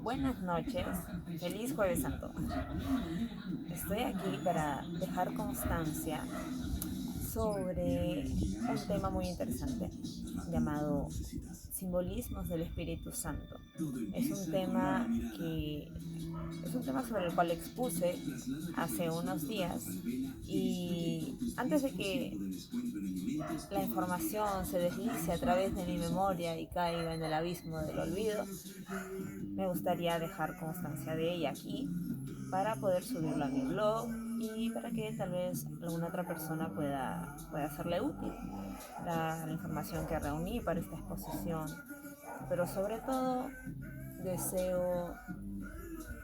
Buenas noches, feliz Jueves Santo. Estoy aquí para dejar constancia sobre un tema muy interesante llamado simbolismos del Espíritu Santo. Es un tema sobre el cual expuse hace unos días, y antes de que la información se deslice a través de mi memoria y caiga en el abismo del olvido, me gustaría dejar constancia de ella aquí para poder subirlo a mi blog y para que tal vez alguna otra persona pueda hacerle útil la información que reuní para esta exposición. Pero sobre todo deseo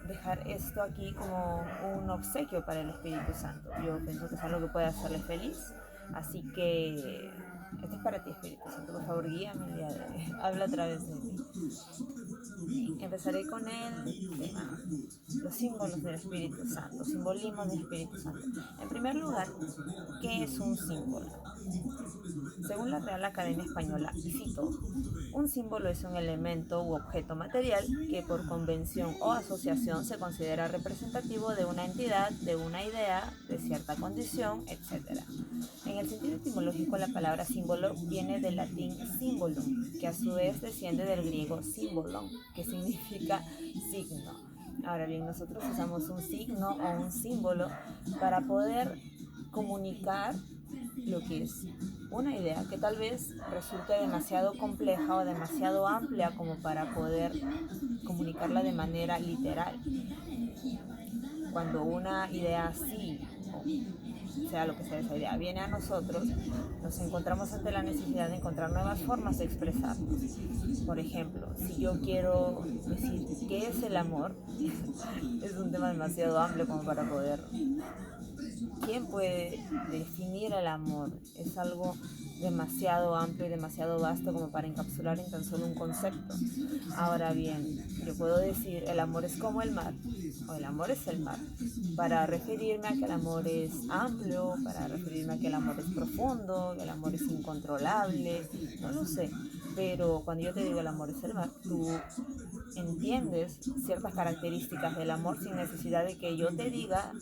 dejar esto aquí como un obsequio para el Espíritu Santo. Yo pienso que es algo que puede hacerle feliz, así que esto es para ti, Espíritu Santo. Por favor, guíame el día de hoy. Habla a través de mí. Empezaré con el tema, los símbolos del Espíritu Santo, simbolismo del Espíritu Santo. En primer lugar, ¿qué es un símbolo? Según la Real Academia Española, y cito, un símbolo es un elemento u objeto material que por convención o asociación se considera representativo de una entidad, de una idea, de cierta condición, etc. En el sentido etimológico, la palabra símbolo viene del latín symbolum, que a su vez desciende del griego symbolon, que significa signo. Ahora bien, nosotros usamos un signo o un símbolo para poder comunicar lo que es una idea que tal vez resulte demasiado compleja o demasiado amplia como para poder comunicarla de manera literal. Cuando una idea así, o sea lo que sea esa idea, viene a nosotros, nos encontramos ante la necesidad de encontrar nuevas formas de expresarnos. Por ejemplo, si yo quiero decir qué es el amor, es un tema demasiado amplio como para poder... ¿Quién puede definir el amor? Es algo demasiado amplio y demasiado vasto como para encapsular en tan solo un concepto. Ahora bien, yo puedo decir el amor es como el mar, o el amor es el mar, para referirme a que el amor es amplio, para referirme a que el amor es profundo, que el amor es incontrolable, no lo sé. Pero cuando yo te digo el amor es el mar, tú entiendes ciertas características del amor sin necesidad de que yo te diga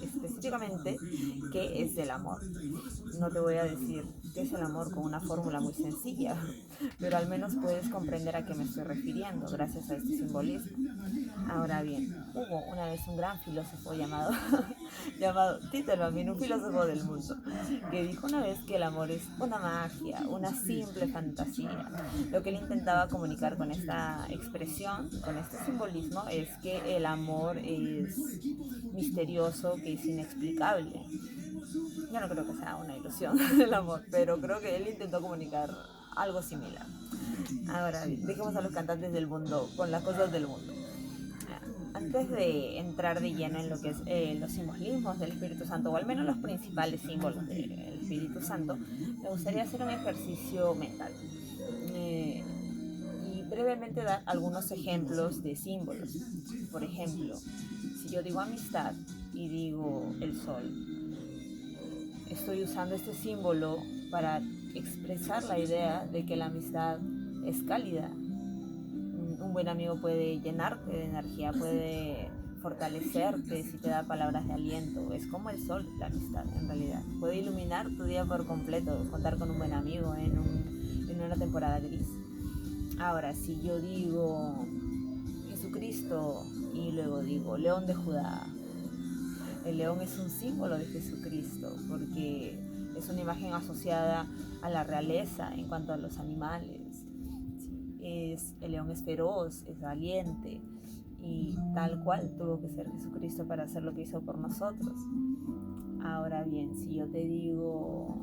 específicamente qué es el amor. No te voy a decir qué es el amor con una fórmula muy sencilla, pero al menos puedes comprender a qué me estoy refiriendo gracias a este simbolismo. Ahora bien, hubo una vez un gran filósofo llamado Tito Elvamín, un filósofo del mundo, que dijo una vez que el amor es una magia, una simple fantasía. Lo que él intentaba comunicar con esta expresión, con este simbolismo, es que el amor es misterioso, que es inexplicable. Yo no creo que sea una ilusión el amor, pero creo que él intentó comunicar algo similar. Ahora, dejemos a los cantantes del mundo con las cosas del mundo. Antes de entrar de lleno en lo que es los simbolismos del Espíritu Santo, o al menos los principales símbolos del Espíritu Santo, me gustaría hacer un ejercicio mental y brevemente dar algunos ejemplos de símbolos. Por ejemplo, si yo digo amistad y digo el sol, estoy usando este símbolo para expresar la idea de que la amistad es cálida. Un buen amigo puede llenarte de energía, puede fortalecerte si te da palabras de aliento. Es como el sol, la amistad, en realidad. Puede iluminar tu día por completo, contar con un buen amigo en una temporada gris. Ahora, si yo digo Jesucristo y luego digo León de Judá, el león es un símbolo de Jesucristo porque es una imagen asociada a la realeza en cuanto a los animales. El león es feroz, es valiente, y tal cual tuvo que ser Jesucristo para hacer lo que hizo por nosotros. Ahora bien, si yo te digo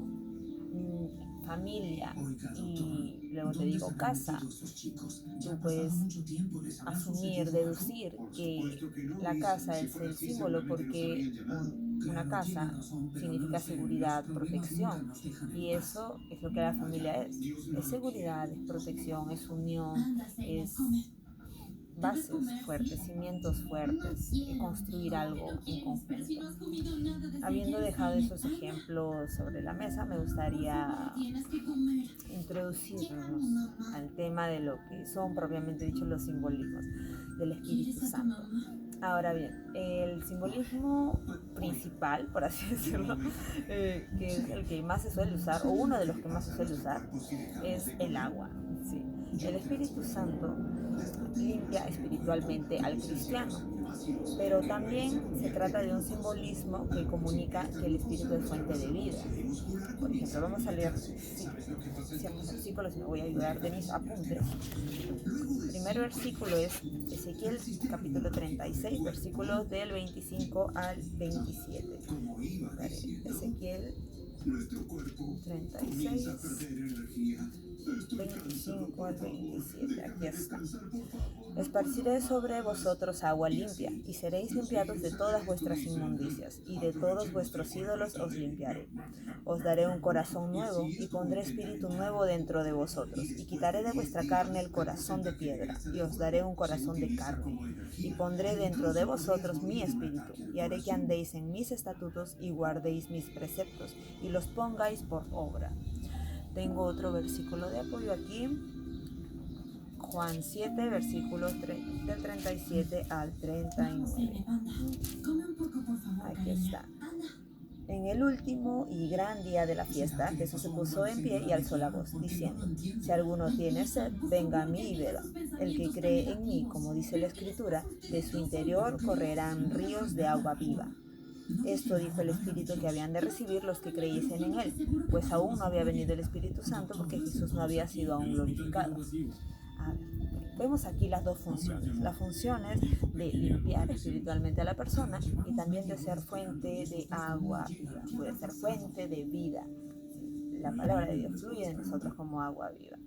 familia y luego te digo casa, tú puedes asumir, deducir que la casa es el símbolo porque una casa significa seguridad, protección, y eso es lo que la familia es seguridad, es protección, es unión, es bases fuertes, cimientos fuertes, y construir algo en conjunto. Habiendo dejado esos ejemplos sobre la mesa, me gustaría introducirnos al tema de lo que son propiamente dicho los simbolismos del Espíritu Santo. Ahora bien, el simbolismo principal, por así decirlo, que es el que más se suele usar, o uno de los que más se suele usar, es el agua. Sí. El Espíritu Santo limpia espiritualmente al cristiano, pero también se trata de un simbolismo que comunica que el Espíritu es fuente de vida. Por ejemplo, vamos a leer ciertos versículos y me voy a ayudar de mis apuntes. El primer versículo es Ezequiel capítulo 36, versículos del 25 al 27. Ezequiel 36, 25 al 27, aquí está. Esparciré sobre vosotros agua limpia, y seréis limpiados de todas vuestras inmundicias, y de todos vuestros ídolos os limpiaré. Os daré un corazón nuevo, y pondré espíritu nuevo dentro de vosotros, y quitaré de vuestra carne el corazón de piedra, y os daré un corazón de carne, y pondré dentro de vosotros mi espíritu, y haré que andéis en mis estatutos, y guardéis mis preceptos, y los pongáis por obra. Tengo otro versículo de apoyo aquí, Juan 7, versículos del 37 al 39. Aquí está. En el último y gran día de la fiesta, Jesús se puso en pie y alzó la voz, diciendo: si alguno tiene sed, venga a mí y beba. El que cree en mí, como dice la Escritura, de su interior correrán ríos de agua viva. Esto dijo el Espíritu que habían de recibir los que creyesen en él, pues aún no había venido el Espíritu Santo porque Jesús no había sido aún glorificado. Vemos aquí las dos funciones. La función es de limpiar espiritualmente a la persona y también de ser fuente de agua viva, puede ser fuente de vida. La palabra de Dios fluye de nosotros como agua viva.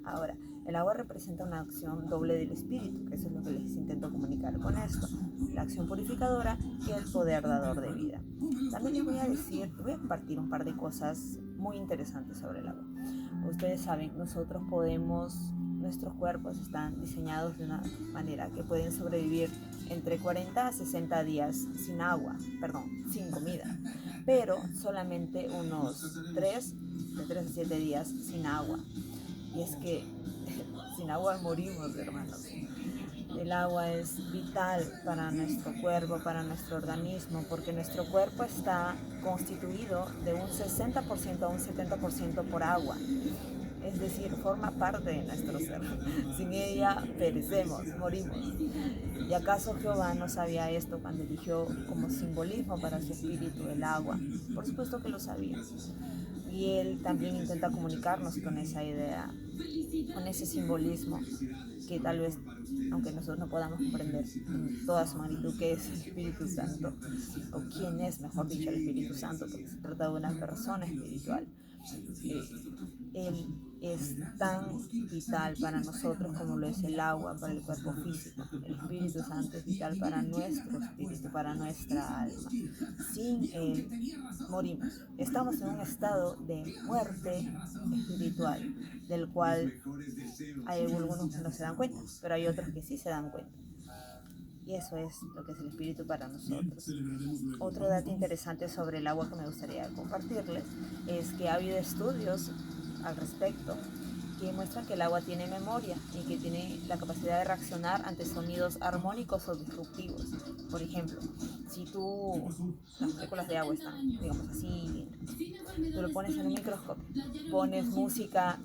Ahora, el agua representa una acción doble del Espíritu, que eso es lo que les intento comunicar con esto, la acción purificadora y el poder dador de vida. También les voy a compartir un par de cosas muy interesantes sobre el agua. Ustedes saben, nuestros cuerpos están diseñados de una manera que pueden sobrevivir entre 40 a 60 días sin comida, pero solamente unos de 3 a 7 días sin agua. Y es que sin agua morimos, hermanos. El agua es vital para nuestro cuerpo, para nuestro organismo, porque nuestro cuerpo está constituido de un 60% a un 70% por agua. Es decir, forma parte de nuestro ser. Sin ella perecemos, morimos. ¿Y acaso Jehová no sabía esto cuando eligió como simbolismo para su espíritu el agua? Por supuesto que lo sabía. Y Él también intenta comunicarnos con esa idea, con ese simbolismo que tal vez, aunque nosotros no podamos comprender en toda su magnitud qué es el Espíritu Santo, o quién es, mejor dicho, el Espíritu Santo, porque se trata de una persona espiritual. Él es tan vital para nosotros como lo es el agua para el cuerpo físico. El Espíritu Santo es vital para nuestro espíritu, para nuestra alma. Sin Él morimos. Estamos en un estado de muerte espiritual, del cual hay algunos que no se dan cuenta, pero hay otros que sí se dan cuenta. Y eso es lo que es el Espíritu para nosotros. Otro dato interesante sobre el agua que me gustaría compartirles es que ha habido estudios al respecto que muestran que el agua tiene memoria y que tiene la capacidad de reaccionar ante sonidos armónicos o disruptivos. Por ejemplo, si las moléculas de agua están, digamos así, tú lo pones en un microscopio, pones música,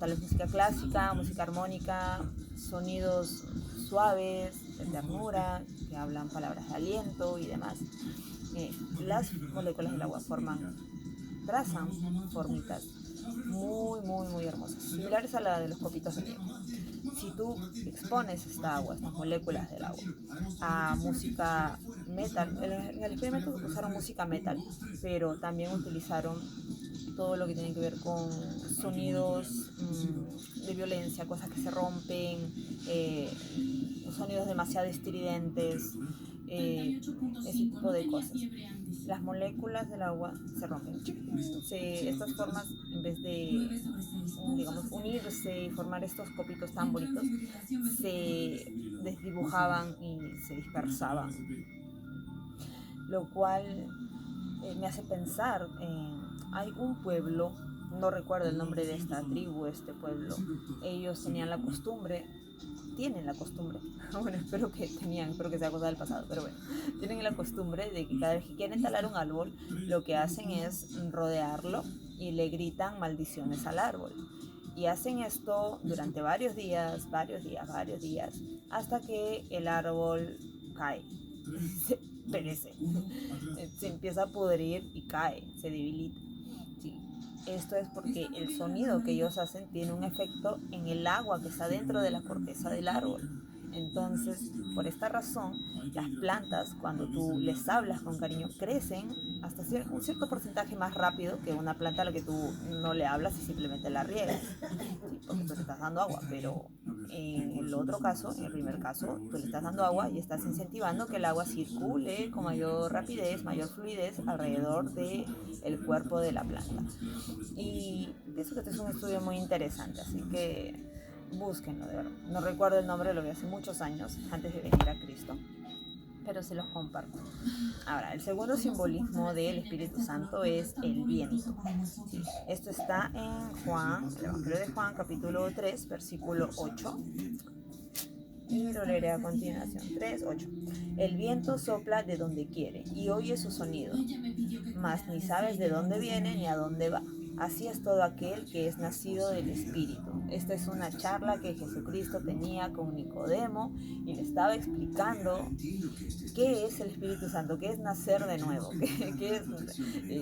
tal vez música clásica, música armónica, sonidos suaves, de ternura, que hablan palabras de aliento y demás. Las moléculas del agua trazan formitas muy hermosas, similares a la de los copitos de nieve. Si tú expones estas moléculas del agua, a música metal, en el experimento usaron música metal, pero también utilizaron todo lo que tiene que ver con sonidos de violencia, cosas que se rompen, sonidos demasiado estridentes, ese tipo de cosas. Las moléculas del agua se rompen. Estas formas, en vez de, digamos, unirse y formar estos copitos tan bonitos, se desdibujaban y se dispersaban, lo cual me hace pensar hay un pueblo, no recuerdo el nombre de esta tribu, este pueblo. Ellos tenían la costumbre, tienen la costumbre, bueno, espero que sea cosa del pasado, pero bueno, tienen la costumbre de que cada vez que quieren talar un árbol, lo que hacen es rodearlo y le gritan maldiciones al árbol. Y hacen esto durante varios días, hasta que el árbol cae, se perece, se empieza a pudrir y cae, se debilita. Sí. Esto es porque el sonido que ellos hacen tiene un efecto en el agua que está dentro de la corteza del árbol. Entonces, por esta razón, las plantas, cuando tú les hablas con cariño, crecen hasta un cierto porcentaje más rápido que una planta a la que tú no le hablas y simplemente la riegas, ¿sí? Porque tú le estás dando agua, pero en el otro caso, en el primer caso, tú le estás dando agua y estás incentivando que el agua circule con mayor rapidez, mayor fluidez alrededor del cuerpo de la planta. Y pienso que este es un estudio muy interesante, así que búsquenlo, de verdad. No recuerdo el nombre, lo vi hace muchos años, antes de venir a Cristo, pero se los comparto. Ahora, el segundo simbolismo del Espíritu Santo es el viento. Sí, esto está en Juan, el Evangelio de Juan, capítulo 3, versículo 8. Y lo leeré a continuación. 3:8. El viento sopla de donde quiere y oye su sonido, mas ni sabes de dónde viene ni a dónde va. Así es todo aquel que es nacido del Espíritu. Esta es una charla que Jesucristo tenía con Nicodemo y le estaba explicando qué es el Espíritu Santo, qué es nacer de nuevo, qué es.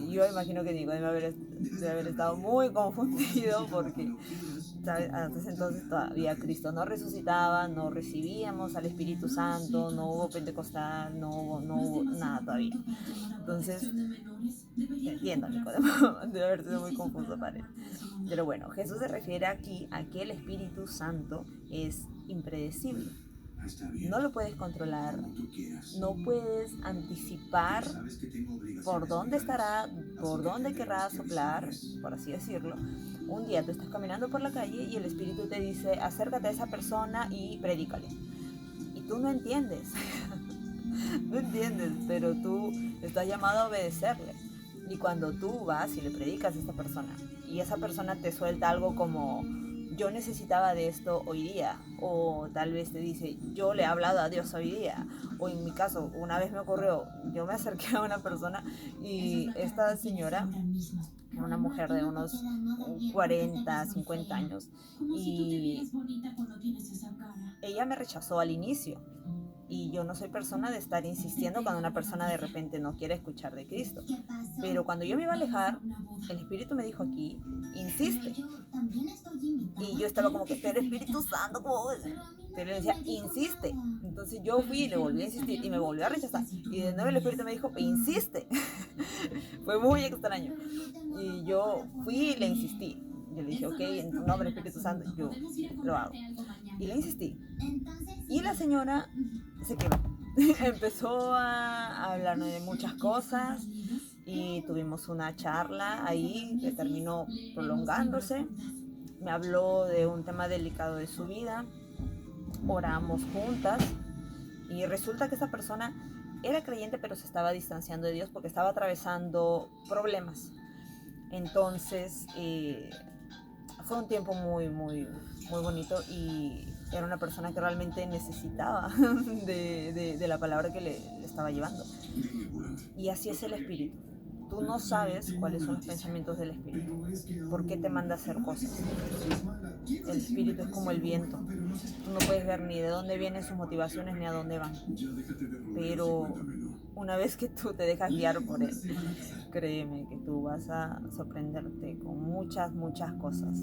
Yo imagino que Nicodemo debe haber estado muy confundido porque, ¿sabes? Antes entonces todavía Cristo no resucitaba, no recibíamos al Espíritu Santo, no hubo Pentecostal, no hubo nada todavía. Entonces, entiendo, Nicodemo, debe haber sido muy confuso para él. Pero bueno, Jesús se refiere aquí a que el Espíritu Santo es impredecible. No lo puedes controlar, no puedes anticipar por dónde estará, por dónde querrá soplar, por así decirlo. Un día tú estás caminando por la calle y el Espíritu te dice, acércate a esa persona y predícale. Y tú no entiendes, no entiendes, pero tú estás llamado a obedecerle. Y cuando tú vas y le predicas a esta persona y esa persona te suelta algo como yo necesitaba de esto hoy día, o tal vez te dice yo le he hablado a Dios hoy día, o en mi caso una vez me ocurrió, yo me acerqué a una persona y esta señora, una mujer de unos 40, 50 años, y ella me rechazó al inicio. Y yo no soy persona de estar insistiendo cuando una persona de repente no quiere escuchar de Cristo. Pero cuando yo me iba a alejar, el Espíritu me dijo aquí, insiste. Y yo estaba como que, pero Espíritu Santo, ¿cómo? Pero él decía, insiste. Entonces yo fui y le volví a insistir y me volvió a rechazar. Y de nuevo el Espíritu me dijo, insiste. Fue muy extraño. Y yo fui y le insistí. Yo le dije, ok, en tu nombre Espíritu Santo, yo lo hago. Y le insistí. Y la señora se quedó. Empezó a hablarme de muchas cosas y tuvimos una charla ahí que terminó prolongándose. Me habló de un tema delicado de su vida, oramos juntas y resulta que esa persona era creyente pero se estaba distanciando de Dios porque estaba atravesando problemas. Entonces fue un tiempo muy bonito y era una persona que realmente necesitaba de la palabra que le estaba llevando. Y así es el Espíritu. Tú no sabes cuáles son los pensamientos del Espíritu. ¿Por qué te manda a hacer cosas? El Espíritu es como el viento. Tú no puedes ver ni de dónde vienen sus motivaciones ni a dónde van. Pero una vez que tú te dejas guiar por él, créeme que tú vas a sorprenderte con muchas cosas.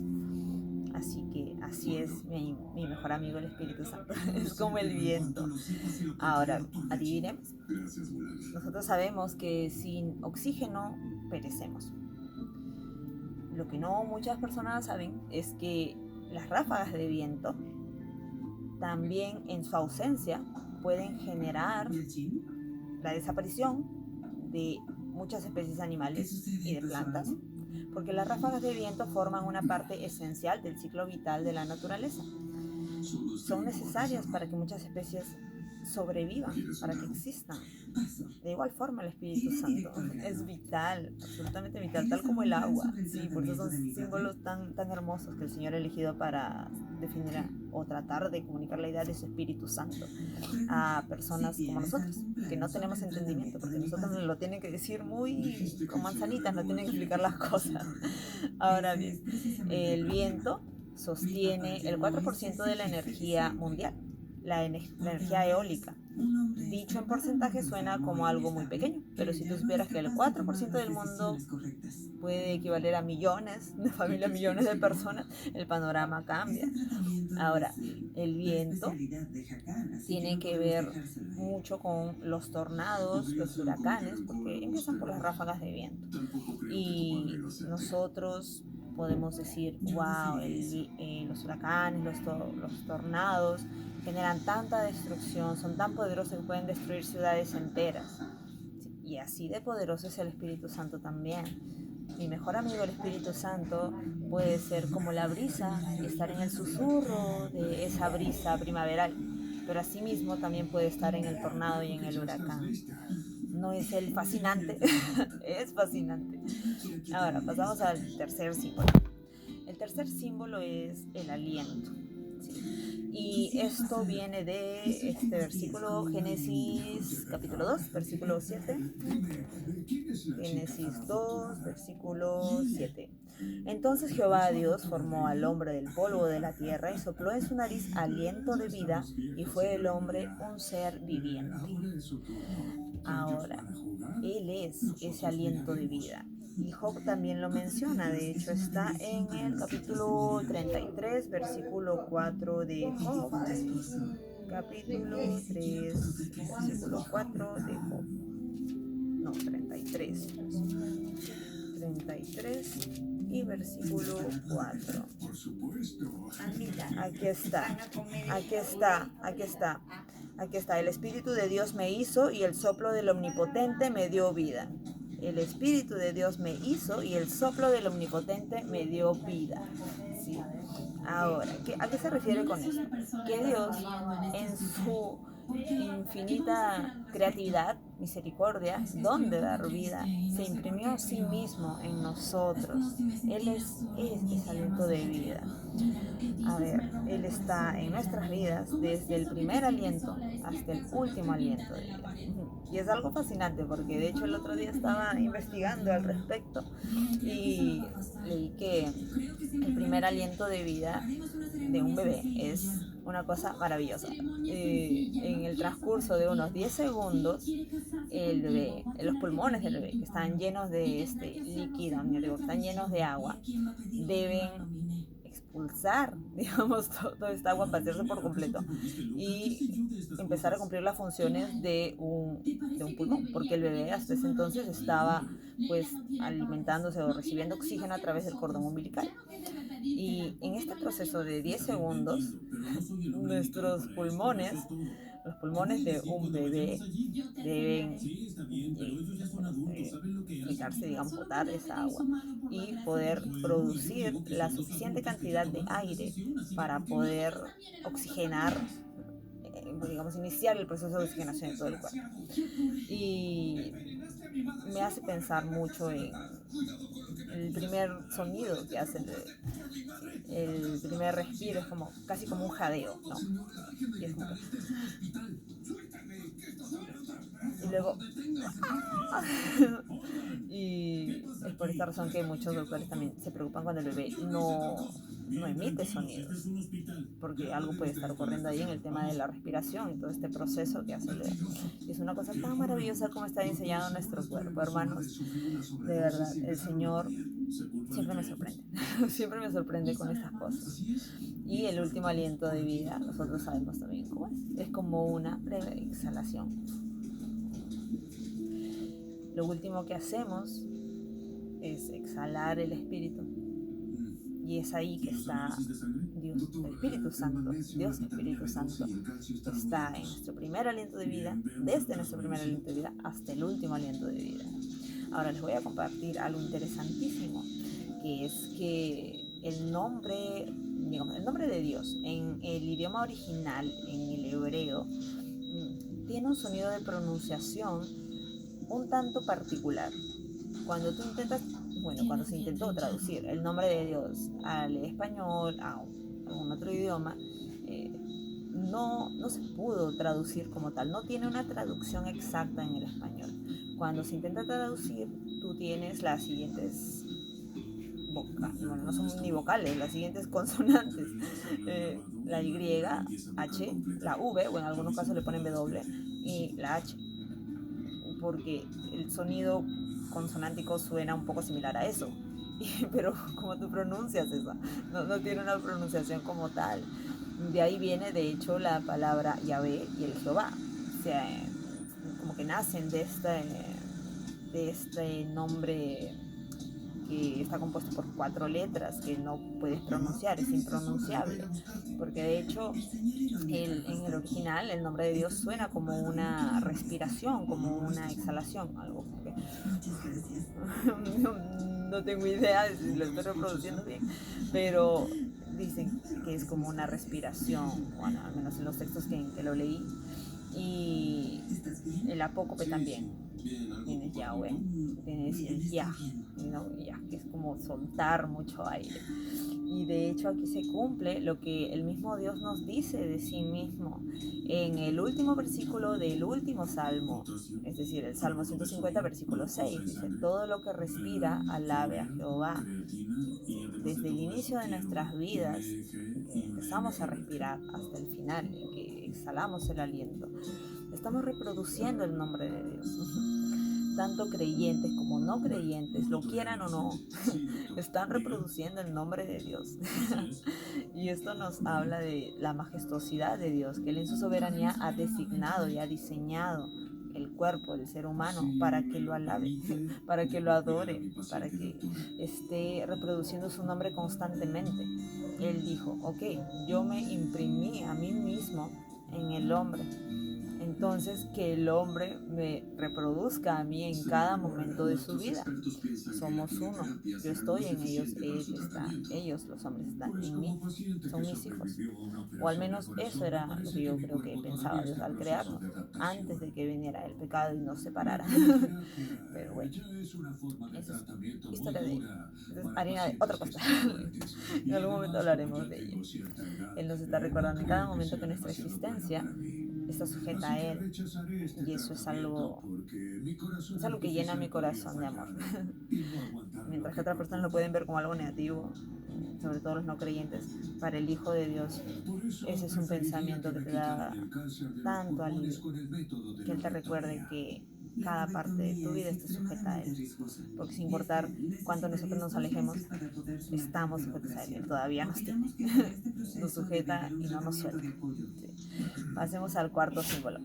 Así que así es mi mejor amigo el Espíritu Santo. Es como el viento. Ahora, adivinemos. Nosotros sabemos que sin oxígeno perecemos. Lo que no muchas personas saben es que las ráfagas de viento también en su ausencia pueden generar la desaparición de muchas especies animales y de plantas, porque las ráfagas de viento forman una parte esencial del ciclo vital de la naturaleza. son necesarias para que muchas especies sobrevivan, para que existan. De igual forma el Espíritu Santo es vital, absolutamente vital, tal como el agua. Sí, por eso son símbolos tan hermosos que el Señor ha elegido para definir o tratar de comunicar la idea de su Espíritu Santo a personas como nosotros, que no tenemos entendimiento, porque nosotros nos lo tienen que decir muy con manzanitas, no tienen que explicar las cosas. Ahora bien, el viento sostiene el 4% de la energía mundial, la energía eólica. Dicho en porcentaje suena como algo muy pequeño, pero si tú supieras que el 4% del mundo puede equivaler a millones de familias, millones de personas, el panorama cambia. Ahora, el viento tiene que ver mucho con los tornados, los huracanes, porque empiezan por las ráfagas de viento. Y nosotros podemos decir, wow, los huracanes, los tornados generan tanta destrucción, son tan poderosos que pueden destruir ciudades enteras. Y así de poderoso es el Espíritu Santo también. Mi mejor amigo, el Espíritu Santo, puede ser como la brisa, estar en el susurro de esa brisa primaveral, pero asimismo también puede estar en el tornado y en el huracán. ¿No es el fascinante? Es fascinante. Ahora, pasamos al tercer símbolo. El tercer símbolo es el aliento. ¿Sí? Y esto viene de este versículo, Génesis capítulo 2, versículo 7. Génesis 2, versículo 7. Entonces Jehová Dios formó al hombre del polvo de la tierra y sopló en su nariz aliento de vida, y fue el hombre un ser viviente. Ahora, Él es ese aliento de vida. Y Job también lo menciona, de hecho está en el capítulo 33, versículo 4 de Job. Capítulo 3, versículo 4 de Job. No, 33. 33 y versículo 4. Aquí está, aquí está, aquí está. Aquí está, el Espíritu de Dios me hizo y el soplo del Omnipotente me dio vida. El Espíritu de Dios me hizo y el soplo del Omnipotente me dio vida. ¿Sí? Ahora, ¿a qué se refiere con esto? Que Dios, en su infinita creatividad, misericordia, don de dar vida, se imprimió a sí mismo en nosotros. Él es aliento de vida. A ver, Él está en nuestras vidas desde el primer aliento hasta el último aliento de vida. Y es algo fascinante porque de hecho el otro día estaba investigando al respecto y leí que el primer aliento de vida de un bebé es una cosa maravillosa. En el transcurso de unos 10 segundos, el bebé, los pulmones del bebé, que están llenos de este líquido, que están llenos de agua, deben expulsar, digamos, toda esta agua, vaciarse por completo y empezar a cumplir las funciones de un pulmón, porque el bebé hasta ese entonces estaba pues alimentándose o recibiendo oxígeno a través del cordón umbilical. Y en este proceso de 10 segundos, nuestros pulmones, los pulmones de un bebé, deben fijarse, digamos, botar esa agua y poder producir la suficiente cantidad de aire para poder oxigenar, digamos, iniciar el proceso de oxigenación de todo el cuerpo. Y me hace pensar mucho en el primer sonido que hace el primer respiro, es como casi como un jadeo, ¿no? Y es como y luego y es por esta razón que muchos doctores también se preocupan cuando el bebé no emite sonidos, porque algo puede estar ocurriendo ahí en el tema de la respiración y todo este proceso que hace el bebé. Y es una cosa tan maravillosa como está diseñado nuestro cuerpo, hermanos. De verdad, el Señor siempre me sorprende, siempre me sorprende con estas cosas. Y el último aliento de vida, nosotros sabemos también cómo es como una breve exhalación. Lo último que hacemos es exhalar el Espíritu. Y es ahí que está Dios, el Espíritu Santo. Dios Espíritu Santo está en nuestro primer aliento de vida, desde nuestro primer aliento de vida hasta el último aliento de vida. Ahora les voy a compartir algo interesantísimo, que es que el nombre, digamos, el nombre de Dios en el idioma original, en el hebreo, tiene un sonido de pronunciación un tanto particular. Cuando tú intentas, cuando se intentó traducir el nombre de Dios al español, a un otro idioma, no se pudo traducir como tal, no tiene una traducción exacta en el español. Cuando se intenta traducir, tú tienes las siguientes no son ni vocales, las siguientes consonantes, la Y, H, la V, o en algunos casos le ponen W, y la H, porque el sonido consonántico suena un poco similar a eso. Pero como tú pronuncias eso, no tiene una pronunciación como tal. De ahí viene de hecho la palabra Yahvé y el Jehová. O sea, como que nacen de este nombre que está compuesto por 4 letras que no puedes pronunciar, es impronunciable, porque de hecho en el original el nombre de Dios suena como una respiración, como una exhalación, algo como que no tengo idea de si lo estoy reproduciendo bien, pero dicen que es como una respiración, bueno, al menos en los textos que lo leí. Y el apócope también, tienes Yahweh, tienes el Yah, ¿no? Yah, que es como soltar mucho aire. Y de hecho aquí se cumple lo que el mismo Dios nos dice de sí mismo en el último versículo del último salmo, es decir, el Salmo 150, versículo 6, dice: todo lo que respira alabe a Jehová. Desde el inicio de nuestras vidas, que empezamos a respirar hasta el final, en que exhalamos el aliento, estamos reproduciendo el nombre de Dios. Tanto creyentes como no creyentes, lo quieran o no, están reproduciendo el nombre de Dios. Y esto nos habla de la majestuosidad de Dios, que Él en su soberanía ha designado y ha diseñado el cuerpo del ser humano para que lo alabe, para que lo adore, para que esté reproduciendo su nombre constantemente. Él dijo: ok, yo me imprimí a mí mismo en el hombre, entonces que el hombre me reproduzca a mí en cada momento de su vida. Somos uno, yo estoy en ellos, ellos, los hombres, están en mí, son mis hijos. O al menos eso era lo que yo creo que pensaba Dios al crearnos, antes de que viniera el pecado y nos separara. Pero bueno, eso es historia de harina de otra cosa. En algún momento hablaremos de ello. Él nos está recordando en cada momento que nuestra existencia está sujeta a Él, y eso es algo que llena mi corazón de amor. Mientras que otras personas lo pueden ver como algo negativo, sobre todo los no creyentes, para el Hijo de Dios ese es un pensamiento que te da tanto alivio, que Él te recuerde que cada parte de tu vida está sujeta a Él, porque sin importar cuánto nosotros nos alejemos, estamos sujetos a Él. Él todavía nos tiene, nos sujeta y no nos suelta. Sí. Pasemos al cuarto símbolo.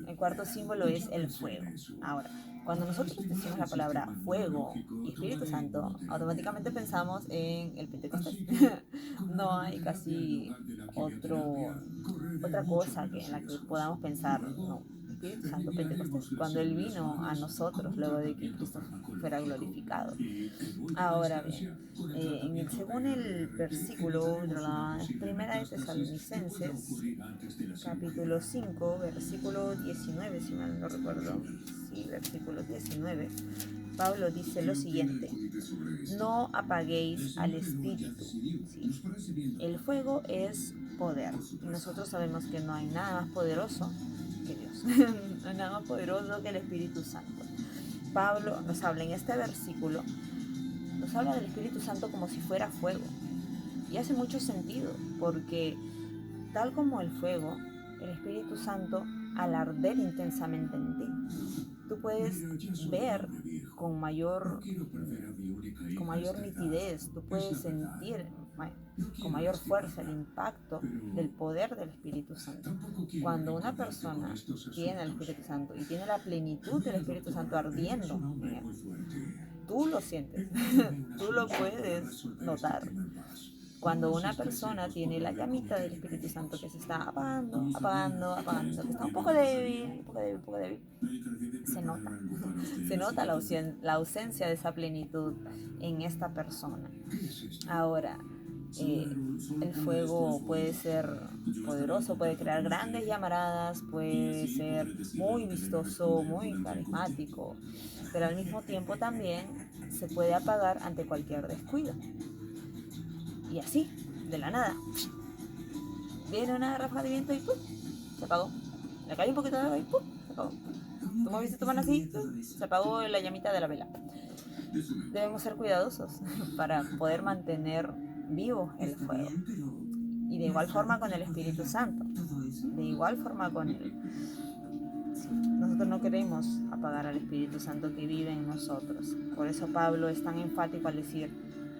El cuarto símbolo es el fuego. Ahora, cuando nosotros decimos la palabra fuego y Espíritu Santo, automáticamente pensamos en el Pentecostés. No hay casi otra cosa en la que podamos pensar, no. Espíritu Santo, Pentecostés, cuando Él vino a nosotros luego de que Cristo fuera glorificado. Ahora bien, según el versículo de la primera de Tesalonicenses, capítulo 5, versículo 19, si mal no recuerdo, sí, versículo 19, Pablo dice lo siguiente: no apaguéis al espíritu. ¿Sí? El fuego es poder, y nosotros sabemos que no hay nada más poderoso que Dios, no hay nada más poderoso que el Espíritu Santo. Pablo nos habla en este versículo, nos habla del Espíritu Santo como si fuera fuego, y hace mucho sentido, porque tal como el fuego, el Espíritu Santo, al arder intensamente en ti, tú puedes ver con mayor nitidez, tú puedes sentir con mayor fuerza el impacto del poder del Espíritu Santo. Cuando una persona tiene el Espíritu Santo y tiene la plenitud del Espíritu Santo ardiendo en él, tú lo sientes, tú lo puedes notar. cuando una persona tiene la llamita del Espíritu Santo que se está apagando, apagando, apagando, que está un poco débil, un poco débil, un poco débil, se nota, se nota la ausencia de esa plenitud en esta persona. Ahora, el fuego puede ser poderoso, puede crear grandes llamaradas, puede ser muy vistoso, muy carismático, pero al mismo tiempo también se puede apagar ante cualquier descuido. Y así, de la nada, viene una ráfaga de viento y ¡pum!, se apagó. Le cayó un poquito de agua y ¡pum!, se apagó. Tú moviste tu mano así, ¡pum!, se apagó la llamita de la vela. Debemos ser cuidadosos para poder mantener vivo el fuego. Y de igual forma con el Espíritu Santo. De igual forma con él. Nosotros no queremos apagar al Espíritu Santo que vive en nosotros. Por eso Pablo es tan enfático al decir: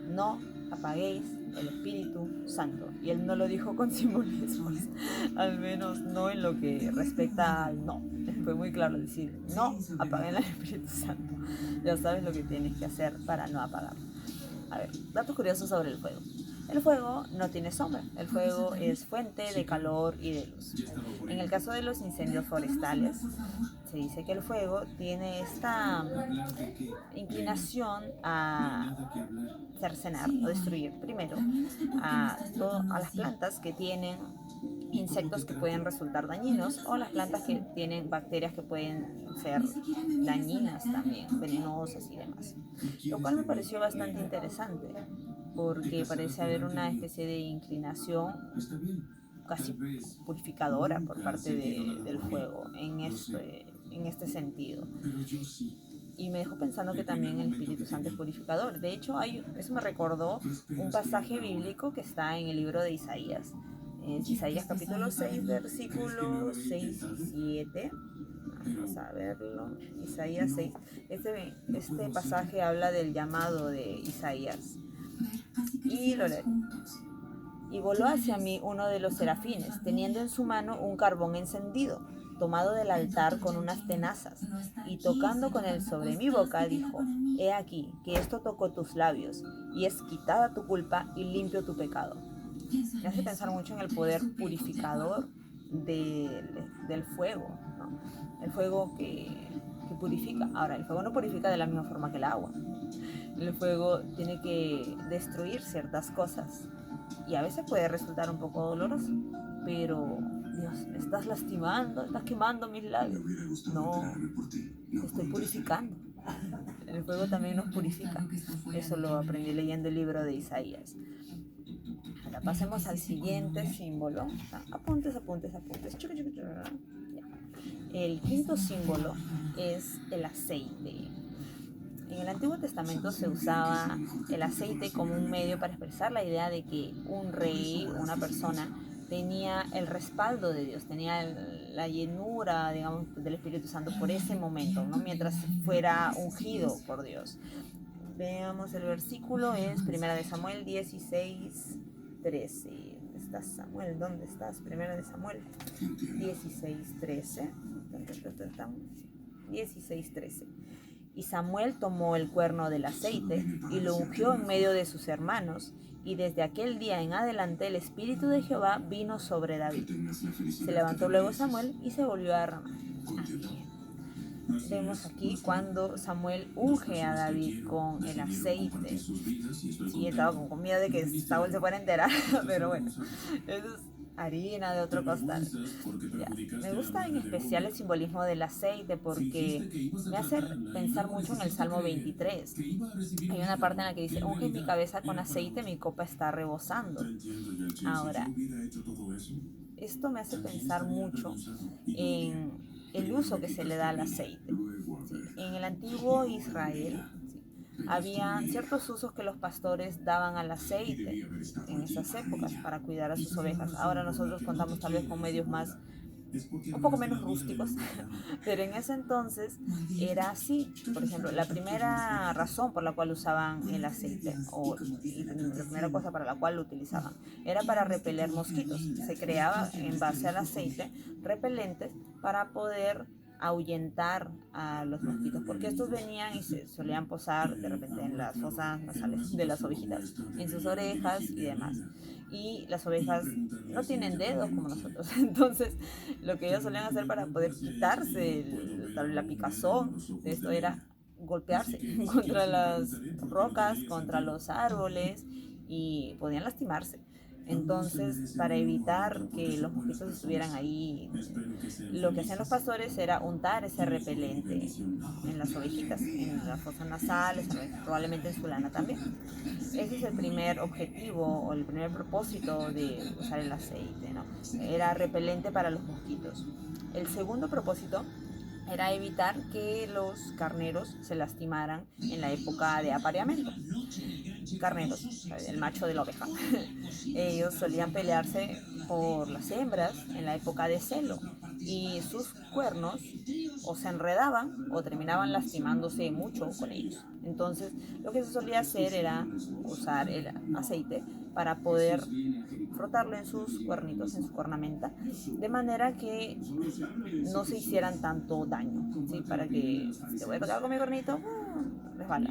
no apaguéis el Espíritu Santo. Y él no lo dijo con simbolismos, al menos no en lo que respecta al no. Fue muy claro decir: no apaguen al Espíritu Santo. Ya sabes lo que tienes que hacer para no apagarlo. A ver, datos curiosos sobre el fuego. El fuego no tiene sombra, el fuego es fuente de calor y de luz. En el caso de los incendios forestales, se dice que el fuego tiene esta inclinación a cercenar o destruir primero a las plantas que tienen insectos que pueden resultar dañinos, o las plantas que tienen bacterias que pueden ser dañinas también, venenosas y demás. Lo cual me pareció bastante interesante, porque parece haber una especie de inclinación casi purificadora por parte del fuego en este sentido. Y me dejó pensando que también el Espíritu Santo es purificador. De hecho, eso me recordó un pasaje bíblico que está en el libro de Isaías. Isaías capítulo 6, versículos 6 y 7. Vamos a verlo. Isaías 6. Este pasaje habla del llamado de Isaías. Y lo leo. Y voló hacia mí uno de los serafines, teniendo en su mano un carbón encendido, tomado del altar con unas tenazas, y tocando con él sobre mi boca, dijo: he aquí, que esto tocó tus labios, y es quitada tu culpa y limpio tu pecado. Me hace pensar mucho en el poder purificador del fuego, ¿no? El fuego que purifica. Ahora, el fuego no purifica de la misma forma que el agua. El fuego tiene que destruir ciertas cosas y a veces puede resultar un poco doloroso, pero Dios, me estás lastimando, estás quemando mis labios. No, te estoy purificando. El fuego también nos purifica. Eso lo aprendí leyendo el libro de Isaías. Ahora pasemos al siguiente símbolo. Apuntes. El quinto símbolo es el aceite. En el Antiguo Testamento se usaba el aceite como un medio para expresar la idea de que un rey, una persona, tenía el respaldo de Dios, tenía la llenura, digamos, del Espíritu Santo por ese momento, ¿no? Mientras fuera ungido por Dios. Veamos, el versículo es 1 de Samuel 16, 13. ¿Dónde estás, Samuel? ¿Dónde estás? 1 de Samuel 16, 13. 16, 13. Y Samuel tomó el cuerno del aceite y lo ungió en medio de sus hermanos, y desde aquel día en adelante el Espíritu de Jehová vino sobre David. Se levantó luego Samuel y se volvió a Ramá. Vemos aquí cuando Samuel unge a David con el aceite. Sí, estaba con miedo de que Saúl se fuera a enterar, pero bueno, eso es harina de otro costal. Ya. Me gusta en especial el simbolismo del aceite porque me hace pensar mucho en el Salmo 23. Hay una parte en la que dice: unge mi cabeza con aceite, mi copa está rebosando. Ahora, esto me hace pensar mucho en el uso que se le da al aceite. En el antiguo Israel, había ciertos usos que los pastores daban al aceite en esas épocas para cuidar a sus ovejas. Ahora nosotros contamos tal vez con medios un poco menos rústicos, pero en ese entonces era así. Por ejemplo, la primera razón por la cual usaban el aceite, o la primera cosa para la cual lo utilizaban, era para repeler mosquitos. Se creaba en base al aceite repelentes para poder ahuyentar a los mosquitos, porque estos venían y se solían posar de repente en las fosas nasales de las ovejitas, en sus orejas y demás. Y las ovejas no tienen dedos como nosotros, entonces lo que ellos solían hacer para poder quitarse la picazón de esto era golpearse contra las rocas, contra los árboles, y podían lastimarse. Entonces, para evitar que los mosquitos estuvieran ahí, lo que hacían los pastores era untar ese repelente en las ovejitas, en las fosas nasales, probablemente en su lana también. Ese es el primer objetivo o el primer propósito de usar el aceite, ¿no? Era repelente para los mosquitos. El segundo propósito era evitar que los carneros se lastimaran en la época de apareamiento. Carneros, el macho de la oveja, ellos solían pelearse por las hembras en la época de celo, y sus cuernos o se enredaban o terminaban lastimándose mucho con ellos. Entonces lo que se solía hacer era usar el aceite para poder frotarlo en sus cuernitos, en su cornamenta, de manera que no se hicieran tanto daño, ¿sí? Para que si te voy a tocar con mi cuernito, resbala.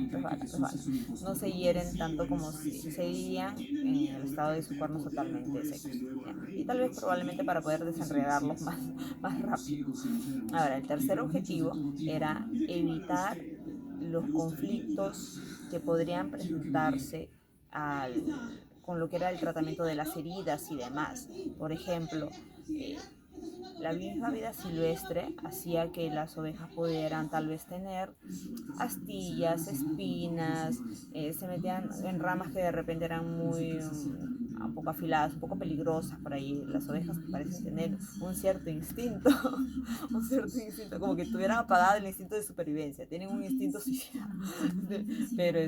No se hieren tanto como si seguirían en el estado de sus cuernos totalmente secos, ¿ya? Y tal vez probablemente para poder desenredarlos más rápido. Ahora, el tercer objetivo era evitar los conflictos que podrían presentarse con lo que era el tratamiento de las heridas y demás. Por ejemplo, la misma vida silvestre hacía que las ovejas pudieran tal vez tener astillas, espinas, se metían en ramas que de repente eran muy un poco afiladas, un poco peligrosas por ahí. Las ovejas parecen tener un cierto instinto, como que tuvieran apagado el instinto de supervivencia, tienen un instinto suicida. Pero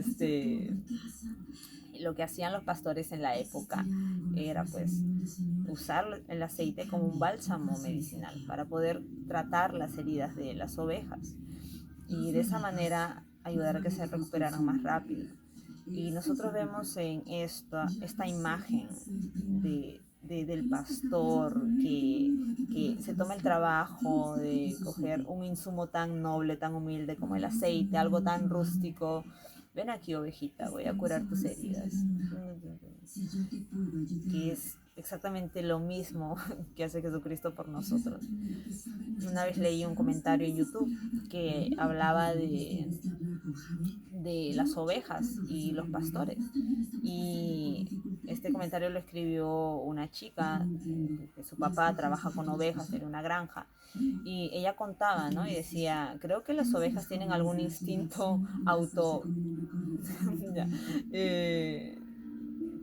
lo que hacían los pastores en la época era pues usar el aceite como un bálsamo medicinal para poder tratar las heridas de las ovejas y de esa manera ayudar a que se recuperaran más rápido. Y nosotros vemos en esta imagen del pastor que se toma el trabajo de coger un insumo tan noble, tan humilde como el aceite, algo tan rústico. Ven aquí, ovejita, voy a curar tus heridas. Que es exactamente lo mismo que hace Jesucristo por nosotros. Una vez leí un comentario en YouTube que hablaba de las ovejas y los pastores, y este comentario lo escribió una chica que su papá trabaja con ovejas en una granja, y ella contaba, ¿no? Y decía, creo que las ovejas tienen algún instinto ya,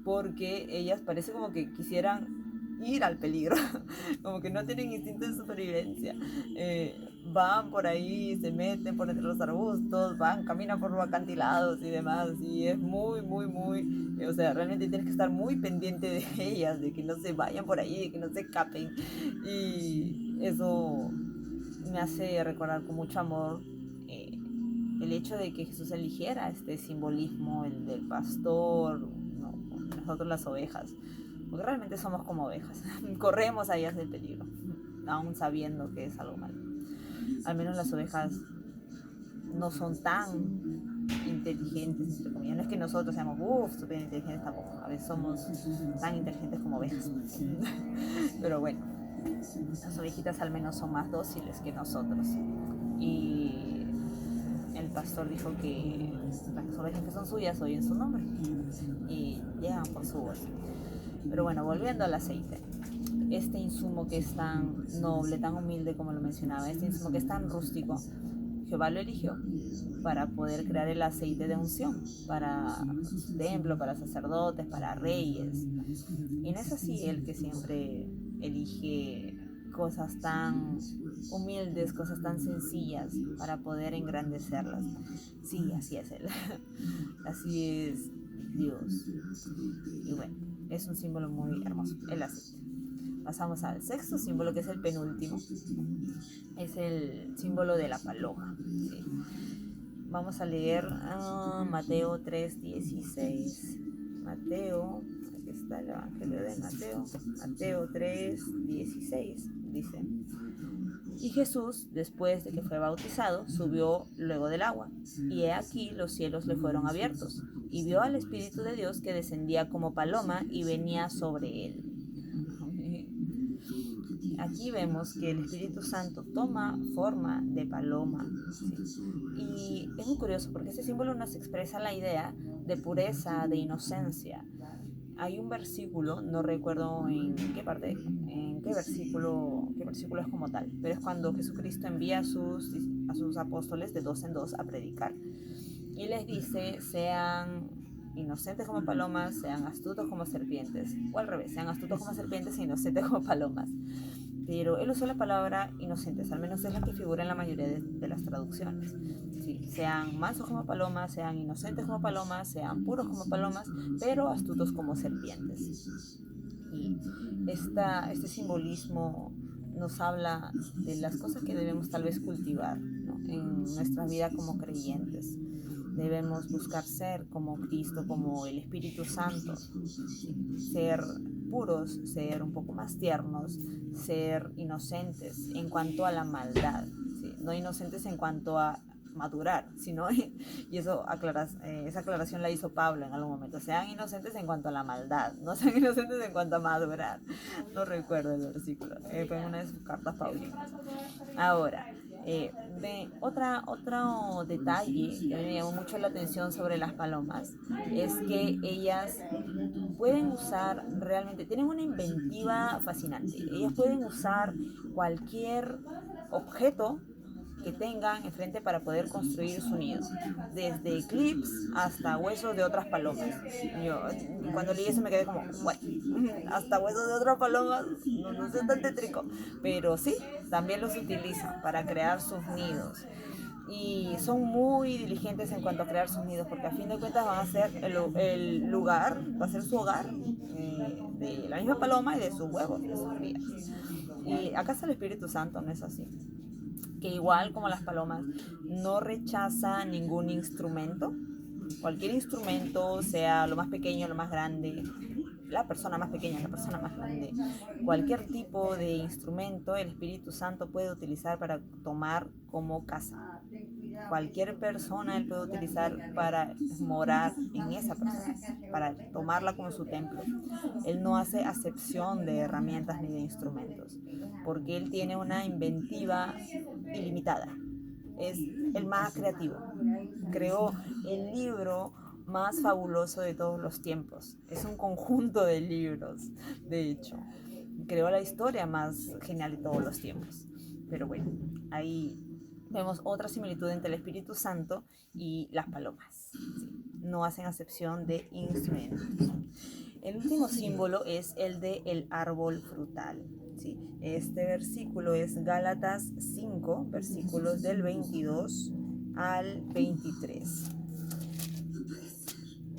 porque ellas parece como que quisieran ir al peligro, como que no tienen instinto de supervivencia. Van por ahí, se meten por entre los arbustos, caminan por los acantilados y demás, y es o sea, realmente tienes que estar muy pendiente de ellas, de que no se vayan por ahí, de que no se escapen, y eso me hace recordar con mucho amor el hecho de que Jesús eligiera este simbolismo, el del pastor, ¿no? Nosotros las ovejas, porque realmente somos como ovejas, corremos a ellas del peligro, aún sabiendo que es algo malo. Al menos las ovejas no son tan inteligentes, entre comillas. No es que nosotros seamos súper inteligentes tampoco, a veces somos tan inteligentes como ovejas. Pero bueno, las ovejitas al menos son más dóciles que nosotros. Y el pastor dijo que las ovejas que son suyas oyen su nombre y llegan por su voz. Pero bueno, volviendo al aceite, este insumo que es tan noble, tan humilde como lo mencionaba, este insumo que es tan rústico, Jehová lo eligió para poder crear el aceite de unción para su templo, para sacerdotes, para reyes. Y no es así el que siempre elige cosas tan humildes, cosas tan sencillas para poder engrandecerlas. Sí, así es Él. Así es Dios. Y bueno, es un símbolo muy hermoso, el aceite. Pasamos al sexto símbolo, que es el penúltimo. Es el símbolo de la paloma. ¿Sí? Vamos a leer Mateo 3:16. Mateo, aquí está el Evangelio de Mateo. Mateo 3:16 dice: Y Jesús, después de que fue bautizado, subió luego del agua, y he aquí los cielos le fueron abiertos, y vio al Espíritu de Dios que descendía como paloma y venía sobre él. Aquí vemos que el Espíritu Santo toma forma de paloma, ¿sí? Y es muy curioso porque este símbolo nos expresa la idea de pureza, de inocencia. Hay un versículo, no recuerdo en qué parte, en qué versículo es como tal, pero es cuando Jesucristo envía a sus apóstoles de dos en dos a predicar. Y les dice, sean inocentes como palomas, sean astutos como serpientes, o al revés, sean astutos como serpientes e inocentes como palomas. Pero él usó la palabra inocentes, al menos es la que figura en la mayoría de las traducciones. Sí, sean mansos como palomas, sean inocentes como palomas, sean puros como palomas, pero astutos como serpientes. Y este simbolismo nos habla de las cosas que debemos tal vez cultivar, ¿no?, en nuestra vida como creyentes. Debemos buscar ser como Cristo, como el Espíritu Santo, ser puros, ser un poco más tiernos, ser inocentes en cuanto a la maldad, ¿sí? No inocentes en cuanto a madurar, sino, y esa aclaración la hizo Pablo en algún momento, sean inocentes en cuanto a la maldad, no sean inocentes en cuanto a madurar. No recuerdo el versículo, fue en una de sus cartas paulinas. Ahora, otro detalle que me llamó mucho la atención sobre las palomas es que ellas pueden usar realmente, tienen una inventiva fascinante. Ellas pueden usar cualquier objeto que tengan enfrente para poder construir su nido, desde clips hasta huesos de otras palomas. Yo cuando leí eso me quedé como, what? Hasta huesos de otras palomas, no sé, tan tétrico, pero sí, también los utilizan para crear sus nidos. Y son muy diligentes en cuanto a crear sus nidos, porque a fin de cuentas van a ser el lugar, va a ser su hogar, de la misma paloma y de sus huevos, de sus crías. Y acá está el Espíritu Santo, no es así, que igual como las palomas no rechaza ningún instrumento, cualquier instrumento, sea lo más pequeño, lo más grande, la persona más pequeña, la persona más grande, cualquier tipo de instrumento el Espíritu Santo puede utilizar para tomar como casa. Cualquier persona él puede utilizar para morar en esa persona, para tomarla como su templo. Él no hace acepción de herramientas ni de instrumentos, porque él tiene una inventiva ilimitada. Es el más creativo. Creó el libro más fabuloso de todos los tiempos. Es un conjunto de libros, de hecho. Creó la historia más genial de todos los tiempos. Pero bueno, ahí vemos otra similitud entre el Espíritu Santo y las palomas. ¿Sí? No hacen acepción de instrumentos. El último símbolo es el del árbol frutal. ¿Sí? Este versículo es Gálatas 5, versículos del 22 al 23.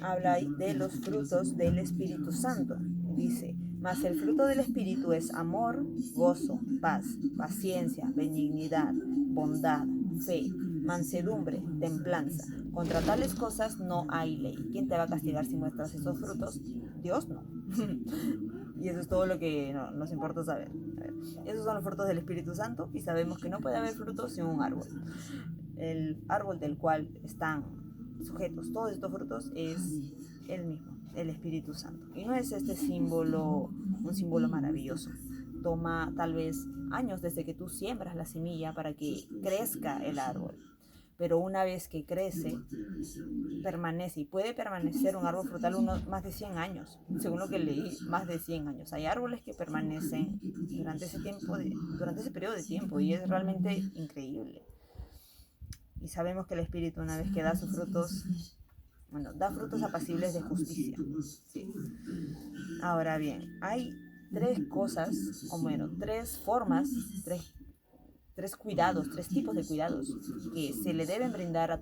Habla de los frutos del Espíritu Santo. Dice, mas el fruto del Espíritu es amor, gozo, paz, paciencia, benignidad, bondad, fe, mansedumbre, templanza. Contra tales cosas no hay ley. ¿Quién te va a castigar si muestras esos frutos? Dios no. Y eso es todo lo que nos importa saber. Esos son los frutos del Espíritu Santo y sabemos que no puede haber frutos sin un árbol. El árbol del cual están sujetos todos estos frutos es el mismo, el Espíritu Santo. Y no es este símbolo un símbolo maravilloso. Toma tal vez años desde que tú siembras la semilla para que crezca el árbol. Pero una vez que crece, permanece y puede permanecer un árbol frutal más de 100 años. Según lo que leí, más de 100 años. Hay árboles que permanecen durante ese periodo de tiempo y es realmente increíble. Y sabemos que el Espíritu, una vez que da sus frutos, da frutos apacibles de justicia. ¿Sí? Ahora bien, hay tres formas, tres cuidados, tres tipos de cuidados que se le deben brindar a